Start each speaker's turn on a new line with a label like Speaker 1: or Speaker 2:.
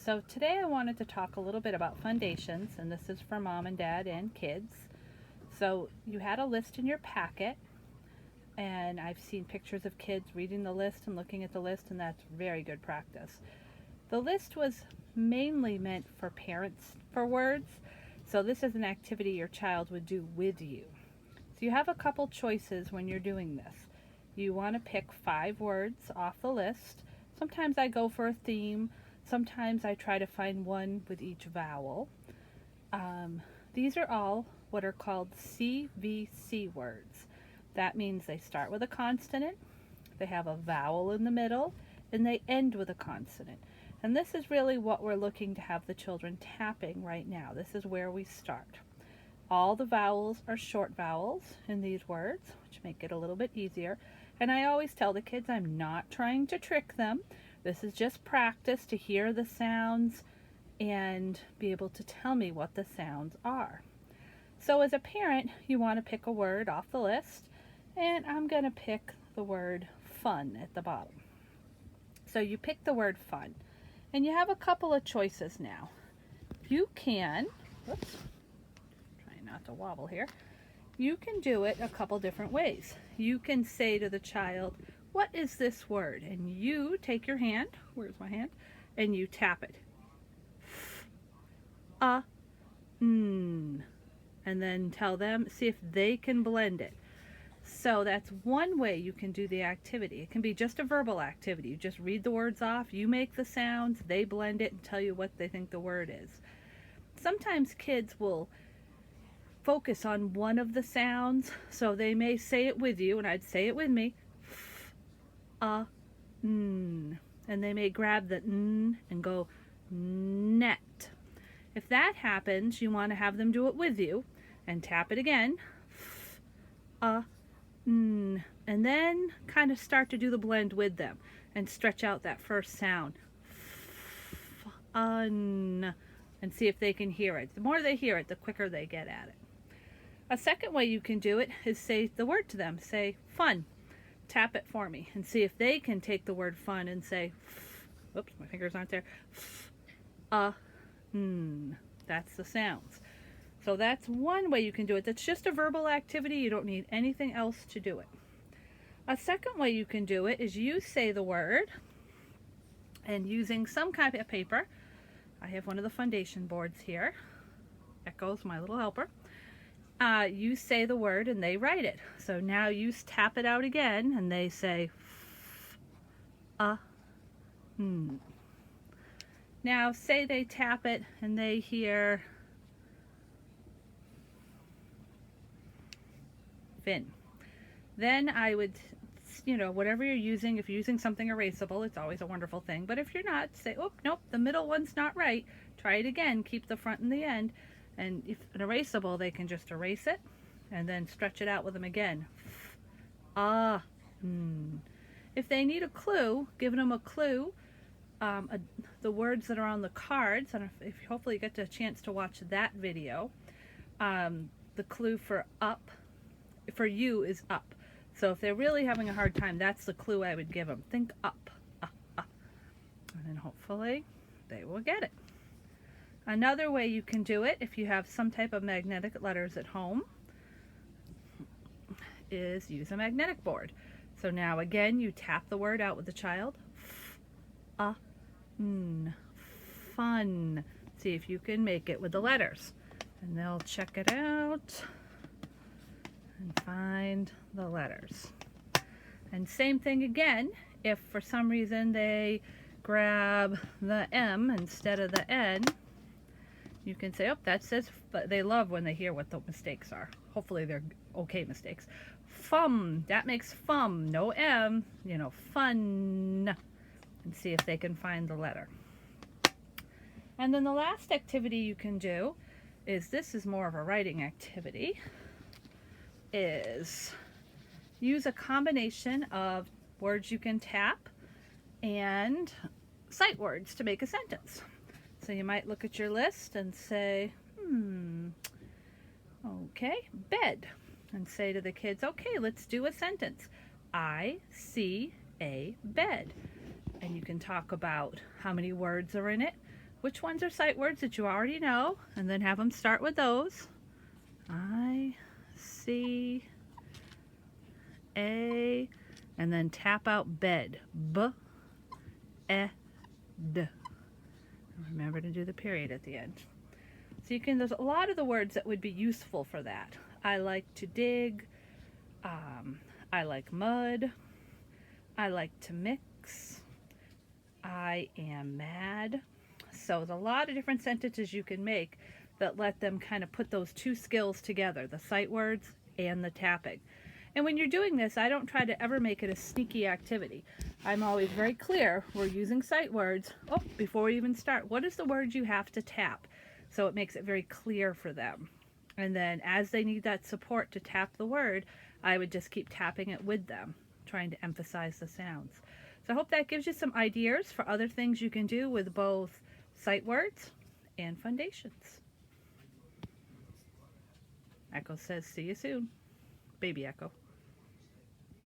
Speaker 1: So today I wanted to talk a little bit about Fundations, and this is for mom and dad and kids. So you had a list in your packet, and I've seen pictures of kids reading the list and looking at the list, and that's very good practice. The list was mainly meant for parents for words, so this is an activity your child would do with you. So you have a couple choices when you're doing this. You want to pick 5 words off the list. Sometimes I go for a theme. Sometimes I try to find one with each vowel. These are all what are called CVC words. That means they start with a consonant, they have a vowel in the middle, and they end with a consonant. And this is really what we're looking to have the children tapping right now. This is where we start. All the vowels are short vowels in these words, which make it a little bit easier. And I always tell the kids I'm not trying to trick them. This is just practice to hear the sounds and be able to tell me what the sounds are. So as a parent, you want to pick a word off the list, and I'm going to pick the word fun at the bottom. So you pick the word fun, and you have a couple of choices now. You can, whoops, trying not to wobble here. You can do it a couple different ways. You can say to the child, what is this word? And you take your hand, where's my hand? And you tap it. And then tell them, see if they can blend it. So that's one way you can do the activity. It can be just a verbal activity. You just read the words off, you make the sounds, they blend it and tell you what they think the word is. Sometimes kids will focus on one of the sounds, so they may say it with you, and I'd say it with me, and they may grab the n and go net. If that happens, you want to have them do it with you and tap it again, and then kind of start to do the blend with them and stretch out that first sound, and see if they can hear it. The more they hear it, the quicker they get at it. A second way you can do it is say the word to them. Say fun. Tap it for me and see if they can take the word fun and say, oops, my fingers aren't there, that's the sounds. So that's one way you can do it. That's just a verbal activity. You don't need anything else to do it. A second way you can do it is you say the word, and using some kind of paper, I have one of the Fundation boards here, Echo's my little helper. You say the word and they write it. So now you tap it out again and they say Now say they tap it and they hear fin. Then I would, whatever you're using, if you're using something erasable, it's always a wonderful thing. But if you're not, say, oh, nope, the middle one's not right. Try it again. Keep the front and the end. And if an erasable, they can just erase it and then stretch it out with them again. If they need a clue, giving them a clue, the words that are on the cards, and if hopefully you get a chance to watch that video, the clue for up, for you is up. So if they're really having a hard time, that's the clue I would give them. Think up, and then hopefully they will get it. Another way you can do it, if you have some type of magnetic letters at home, is use a magnetic board. So now again, you tap the word out with the child. Fun. See if you can make it with the letters. And they'll check it out and find the letters. And same thing again, if for some reason they grab the M instead of the N, you can say, oh, that says, but they love when they hear what the mistakes are. Hopefully they're okay mistakes. Fum, that makes fum, no M, fun. And see if they can find the letter. And then the last activity you can do is, this is more of a writing activity, is use a combination of words you can tap and sight words to make a sentence. So you might look at your list and say, okay, bed. And say to the kids, okay, let's do a sentence. I see a bed. And you can talk about how many words are in it, which ones are sight words that you already know, and then have them start with those. I, C, A, and then tap out bed. B, E, D. Remember to do the period at the end. So there's a lot of the words that would be useful for that. I like to dig. I like mud. I like to mix. I am mad. So there's a lot of different sentences you can make that let them kind of put those two skills together, the sight words and the tapping. And when you're doing this, I don't try to ever make it a sneaky activity. I'm always very clear. We're using sight words. Oh, before we even start, what is the word you have to tap? So it makes it very clear for them. And then as they need that support to tap the word, I would just keep tapping it with them, trying to emphasize the sounds. So I hope that gives you some ideas for other things you can do with both sight words and Fundations. Echo says, see you soon. Baby Echo.